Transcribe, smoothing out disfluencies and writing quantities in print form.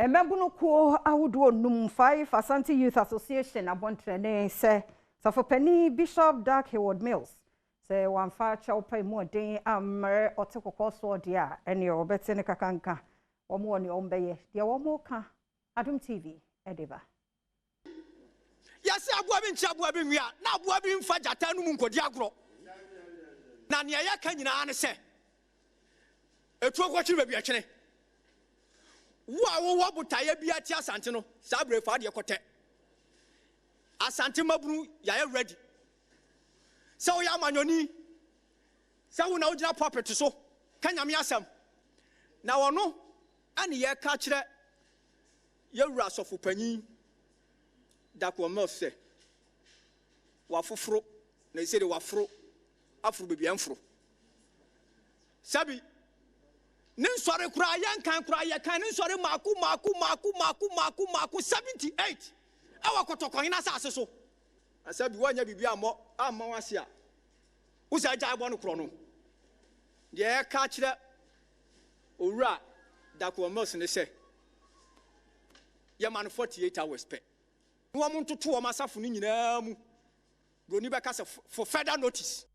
Emebunu ko awudo num 5 Asante Youth Association abontrene se Safopeni Bishop Dag Heward-Mills se wanfa chawpai mu den amre otekoko so dia ene obete ne kakanka omo ne ombeye dia omo ka Adom TV edeba Yasi aboa bi nchi aboa bi nwia na aboa bi mfa jata nu mu nkodi agro na ne ya ka nyina ne se etu okwochi ba bi akene wo butaye bi ati Asante no sabre fa de kote Asante mabunu ya ready so ya manyoni so wo na ugina puppet so kanyame asem na wono ane ye ka kire ye wura sofu panyin Dag Heward-Mills se wa foforo na ise de wa foro afro bebi amfro sabi nin sore kura yankan kura yakan nin sore maku 78 awa kotokon na sase so asabi wanya bibia amma wase a usa agya abo no kro no de ka kire owura Dag Heward-Mills ne se ya man 48 hours pe wo mo ntoto wo masafo ni nyina mu broni be ka se for further notice